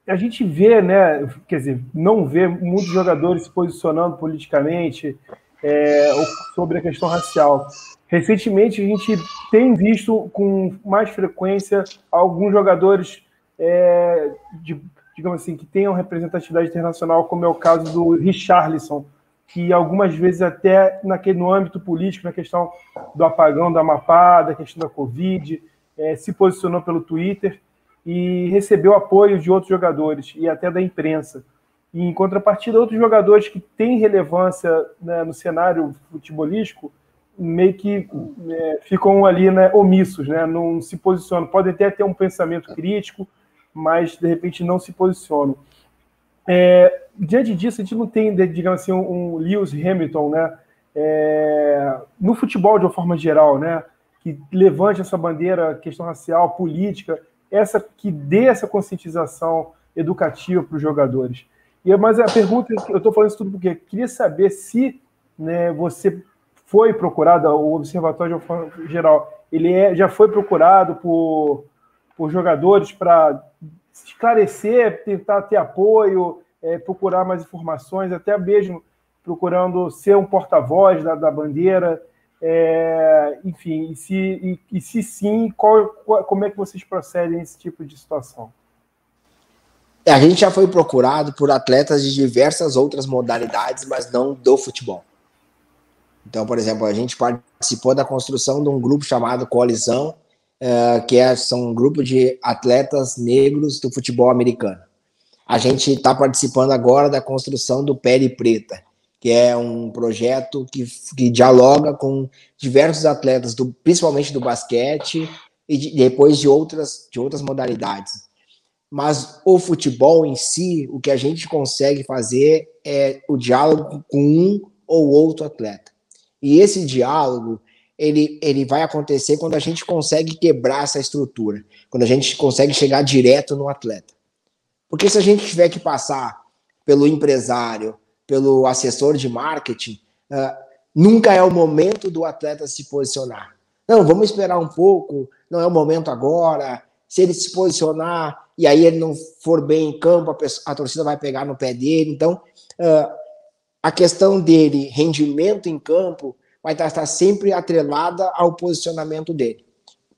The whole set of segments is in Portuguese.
a gente vê, né, quer dizer, não vê muitos jogadores se posicionando politicamente sobre a questão racial. Recentemente, a gente tem visto com mais frequência alguns jogadores, digamos assim, que tenham representatividade internacional, como é o caso do Richarlison, que algumas vezes até no âmbito político, na questão do apagão do Amapá, da questão da Covid, se posicionou pelo Twitter e recebeu apoio de outros jogadores e até da imprensa. E, em contrapartida, outros jogadores que têm relevância, né, no cenário futebolístico meio que ficam ali, né, omissos, né, não se posicionam. Podem até ter um pensamento crítico, mas, de repente, não se posicionam. Diante disso, a gente não tem, digamos assim, um Lewis Hamilton, né, no futebol de uma forma geral, né, que levante essa bandeira, questão racial, política, que dê essa conscientização educativa para os jogadores. Mas a pergunta, eu estou falando isso tudo porque queria saber se, né, você foi procurado, o Observatório de forma geral, ele já foi procurado por jogadores para esclarecer, tentar ter apoio, procurar mais informações, até mesmo procurando ser um porta-voz da bandeira, enfim, e se sim, como é que vocês procedem nesse tipo de situação? A gente já foi procurado por atletas de diversas outras modalidades, mas não do futebol. Então, por exemplo, a gente participou da construção de um grupo chamado Coalizão, são um grupo de atletas negros do futebol americano. A gente está participando agora da construção do Pele Preta, que é um projeto que dialoga com diversos atletas, principalmente do basquete e depois de outras modalidades. Mas o futebol em si, o que a gente consegue fazer é o diálogo com um ou outro atleta. E esse diálogo, ele vai acontecer quando a gente consegue quebrar essa estrutura, quando a gente consegue chegar direto no atleta. Porque se a gente tiver que passar pelo empresário, pelo assessor de marketing, nunca é o momento do atleta se posicionar. Não, vamos esperar um pouco, não é o momento agora. Se ele se posicionar e aí ele não for bem em campo, a torcida vai pegar no pé dele. Então, a questão dele, rendimento em campo, vai estar sempre atrelada ao posicionamento dele.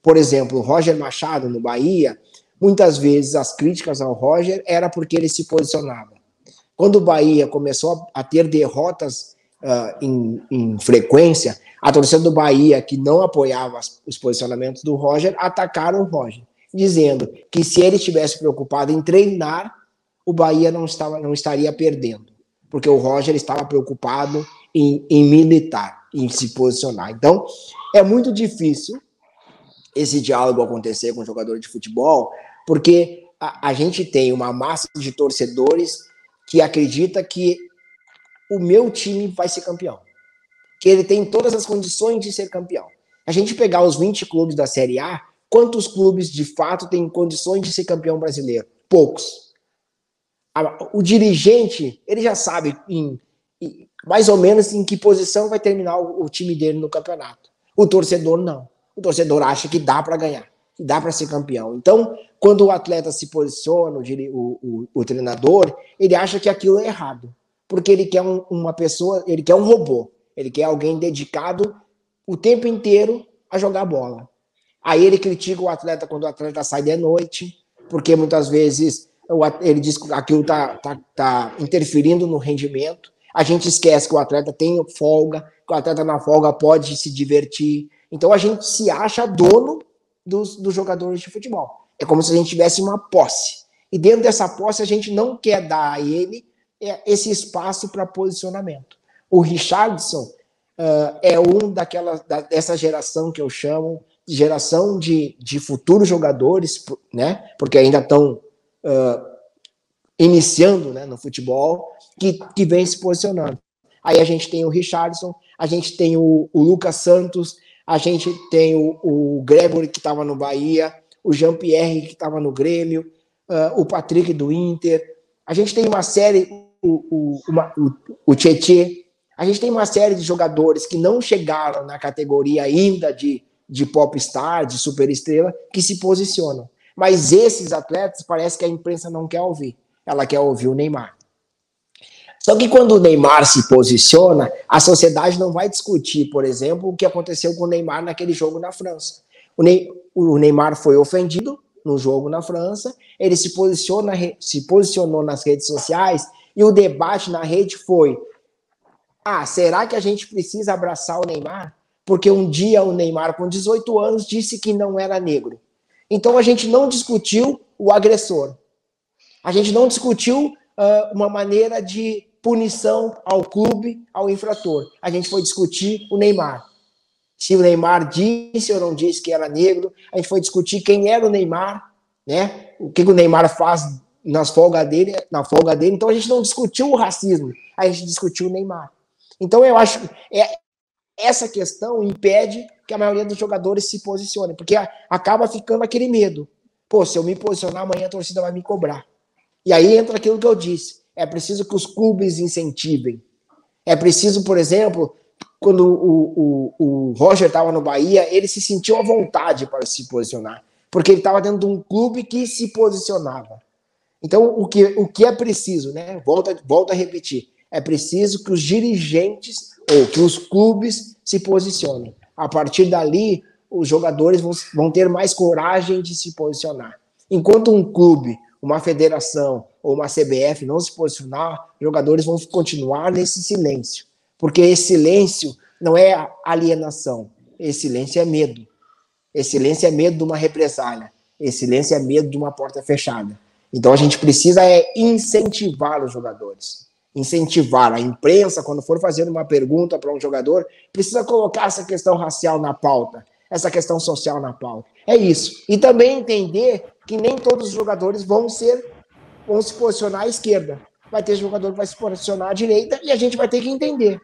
Por exemplo, o Roger Machado, no Bahia, muitas vezes as críticas ao Roger era porque ele se posicionava. Quando o Bahia começou a ter derrotas em frequência, a torcida do Bahia, que não apoiava os posicionamentos do Roger, atacaram o Roger, dizendo que se ele estivesse preocupado em treinar, o Bahia não estaria perdendo, porque o Roger estava preocupado em militar, em se posicionar. Então, é muito difícil esse diálogo acontecer com o jogador de futebol, porque a gente tem uma massa de torcedores que acredita que o meu time vai ser campeão, que ele tem todas as condições de ser campeão. A gente pegar os 20 clubes da Série A, quantos clubes de fato têm condições de ser campeão brasileiro? Poucos. O dirigente, ele já sabe mais ou menos em que posição vai terminar o time dele no campeonato. O torcedor não. O torcedor acha que dá para ganhar, que dá para ser campeão. Então, quando o atleta se posiciona, o treinador, ele acha que aquilo é errado, porque ele quer uma pessoa, ele quer um robô, ele quer alguém dedicado o tempo inteiro a jogar bola. Aí ele critica o atleta quando o atleta sai de noite, porque muitas vezes ele diz que aquilo tá interferindo no rendimento. A gente esquece que o atleta tem folga, que o atleta na folga pode se divertir. Então a gente se acha dono dos jogadores de futebol. É como se a gente tivesse uma posse. E dentro dessa posse a gente não quer dar a ele esse espaço para posicionamento. O Richarlison é dessa geração que eu chamo de geração de futuros jogadores, né? Porque ainda estão iniciando, né, no futebol, que vem se posicionando. Aí a gente tem o Richarlison, a gente tem o Lucas Santos, a gente tem o Gregory, que estava no Bahia, o Jean-Pierre, que estava no Grêmio, o Patrick do Inter. A gente tem uma série, o Tietê. A gente tem uma série de jogadores que não chegaram na categoria ainda de popstar, de superestrela, que se posicionam. Mas esses atletas parece que a imprensa não quer ouvir. Ela quer ouvir o Neymar. Só que quando o Neymar se posiciona, a sociedade não vai discutir, por exemplo, o que aconteceu com o Neymar naquele jogo na França. O Neymar foi ofendido no jogo na França, ele se posicionou nas redes sociais e o debate na rede foi: será que a gente precisa abraçar o Neymar? Porque um dia o Neymar, com 18 anos, disse que não era negro. Então a gente não discutiu o agressor. A gente não discutiu uma maneira de punição ao clube, ao infrator. A gente foi discutir o Neymar. Se o Neymar disse ou não disse que era negro, a gente foi discutir quem era o Neymar, né? O que o Neymar faz na folga dele. Então a gente não discutiu o racismo, a gente discutiu o Neymar. Então eu acho que essa questão impede que a maioria dos jogadores se posicione, porque acaba ficando aquele medo. Pô, se eu me posicionar amanhã a torcida vai me cobrar. E aí entra aquilo que eu disse. É preciso que os clubes incentivem. É preciso, por exemplo, quando o Roger estava no Bahia, ele se sentiu à vontade para se posicionar, porque ele estava dentro de um clube que se posicionava. Então, o que é preciso, né? Volto a repetir. É preciso que os dirigentes ou que os clubes se posicionem. A partir dali, os jogadores vão ter mais coragem de se posicionar. Enquanto um clube, uma federação ou uma CBF não se posicionar, os jogadores vão continuar nesse silêncio. Porque esse silêncio não é alienação, esse silêncio é medo. Esse silêncio é medo de uma represália. Esse silêncio é medo de uma porta fechada. Então a gente precisa incentivar os jogadores. Incentivar a imprensa, quando for fazer uma pergunta para um jogador, precisa colocar essa questão racial na pauta, essa questão social na pauta. É isso. E também entender que nem todos os jogadores vão se posicionar à esquerda. Vai ter jogador que vai se posicionar à direita e a gente vai ter que entender,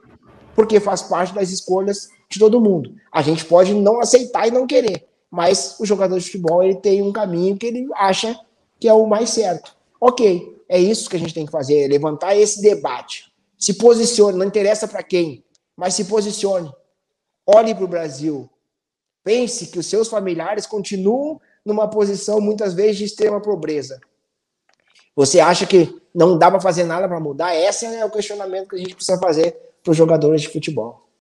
porque faz parte das escolhas de todo mundo. A gente pode não aceitar e não querer, mas o jogador de futebol ele tem um caminho que ele acha que é o mais certo. Ok, é isso que a gente tem que fazer, levantar esse debate. Se posicione, não interessa para quem, mas se posicione. Olhe para o Brasil. Pense que os seus familiares continuam numa posição, muitas vezes, de extrema pobreza. Você acha que não dá para fazer nada para mudar? Esse é o questionamento que a gente precisa fazer para os jogadores de futebol.